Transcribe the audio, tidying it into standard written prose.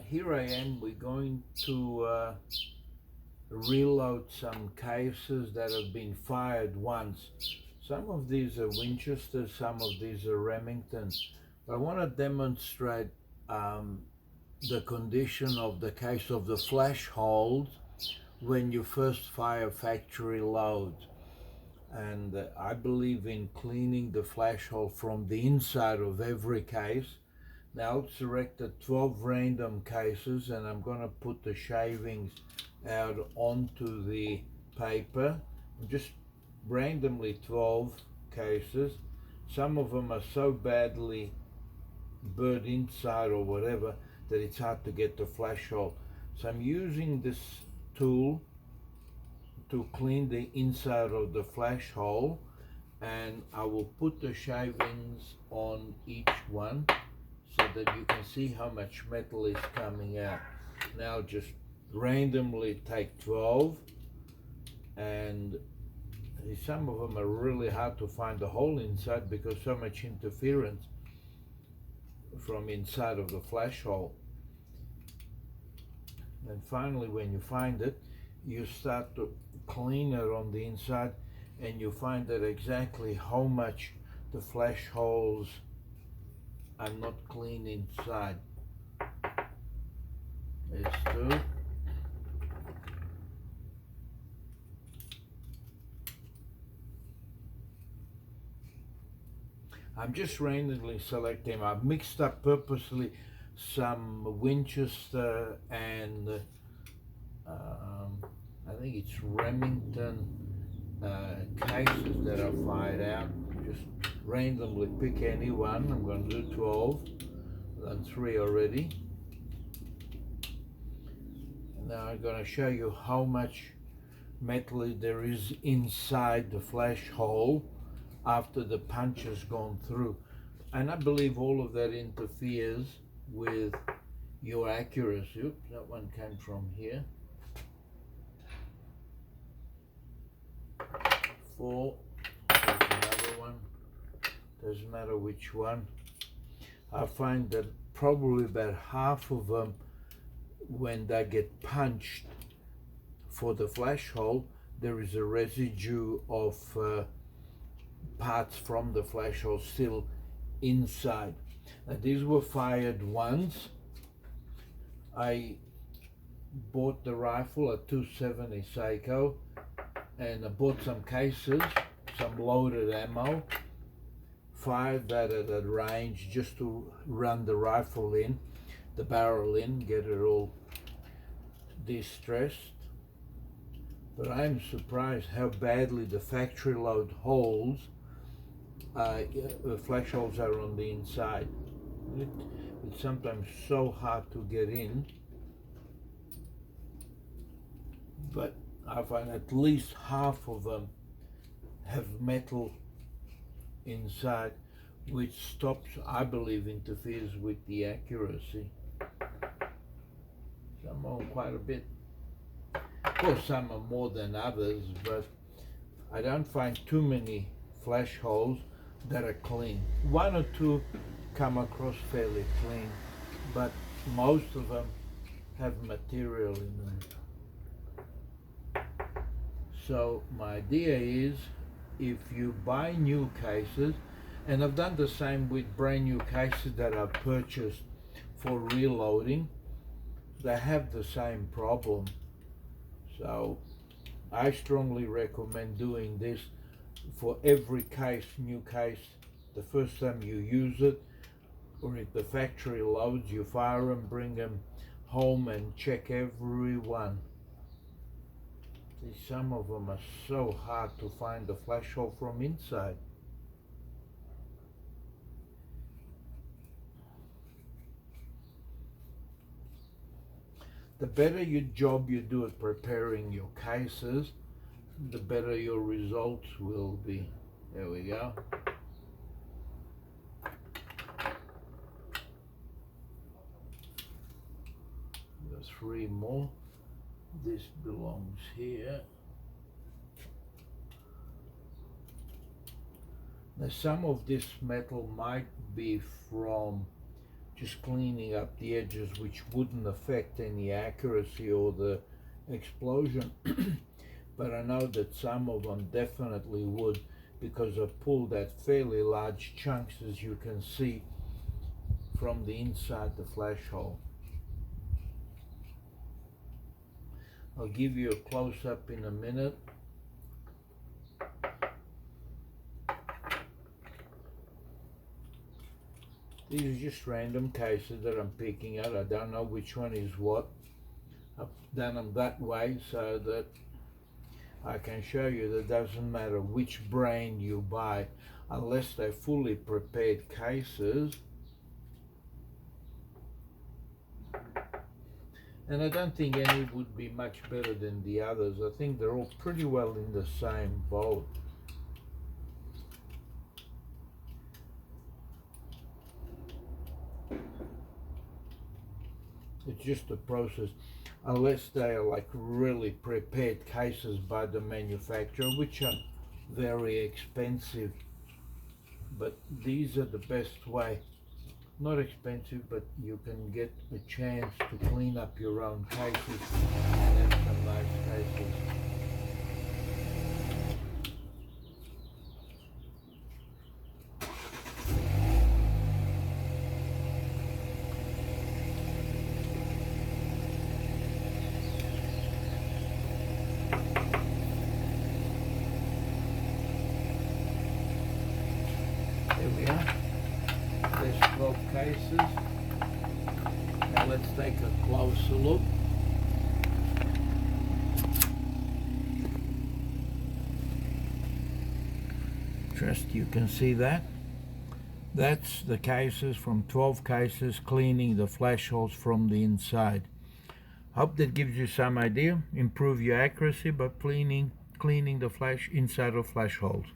Here I am. We're going to reload some cases that have been fired once. Some of these are Winchester, some of these are Remington. But I want to demonstrate the condition of the case of the flash holes when you first fire factory load. And I believe in cleaning the flash hole from the inside of every case. Now I've selected 12 random cases and I'm going to put the shavings out onto the paper. Just randomly 12 cases. Some of them are so badly burnt inside or whatever that it's hard to get the flash hole. So I'm using this tool to clean the inside of the flash hole, and I will put the shavings on each one so that you can see how much metal is coming out. Now just randomly take 12, and some of them are really hard to find the hole inside because so much interference from inside of the flash hole. And finally, when you find it, you start to clean it on the inside, and you find that exactly how much the flash holes are not clean inside. There's two. I'm just randomly selecting. I've mixed up purposely some Winchester and I think it's Remington cases that are fired out. Just randomly pick any one. I'm going to do 12. I've done 3 already. Now I'm going to show you how much metal there is inside the flash hole after the punch has gone through. And I believe all of that interferes with your accuracy. Oops, that one came from here. 4, there's another one, doesn't matter which one. I find that probably about half of them, when they get punched for the flash hole, there is a residue of parts from the flash hole still inside. Now, these were fired once. I bought the rifle at 270 Seiko, and I bought some cases, some loaded ammo, fired that at a range just to run the rifle in, the barrel in, get it all distressed. But I'm surprised how badly the factory load holes, flash holes are on the inside. It's sometimes so hard to get in, but I find at least half of them have metal inside, which stops, I believe, interferes with the accuracy. Some are quite a bit. Of course, some are more than others, but I don't find too many flash holes that are clean. 1 or 2 come across fairly clean, but most of them have material in them. So my idea is, if you buy new cases, and I've done the same with brand new cases that I've purchased for reloading, they have the same problem. So I strongly recommend doing this for every case, new case. The first time you use it, or if the factory loads, you fire them, bring them home and check every one. See, some of them are so hard to find the flash hole from inside. The better your job you do at preparing your cases, the better your results will be. There we go. There's 3 more. This belongs here. Now some of this metal might be from just cleaning up the edges, which wouldn't affect any accuracy or the explosion. But I know that some of them definitely would, because I've pulled out fairly large chunks, as you can see, from the inside the flash hole. I'll give you a close-up in a minute. These are just random cases that I'm picking out. I don't know which one is what. I've done them that way so that I can show you that it doesn't matter which brand you buy, unless they're fully prepared cases. And I don't think any would be much better than the others. I think they're all pretty well in the same boat. It's just a process, unless they are like really prepared cases by the manufacturer, which are very expensive. But these are the best way. Not expensive, but you can get a chance to clean up your own cases and have some nice cases. There we are. There's 12 cases. Now let's take a closer look. Just you can see that. That's the cases from 12 cases, cleaning the flash holes from the inside. Hope that gives you some idea. Improve your accuracy by cleaning the flash inside of flash holes.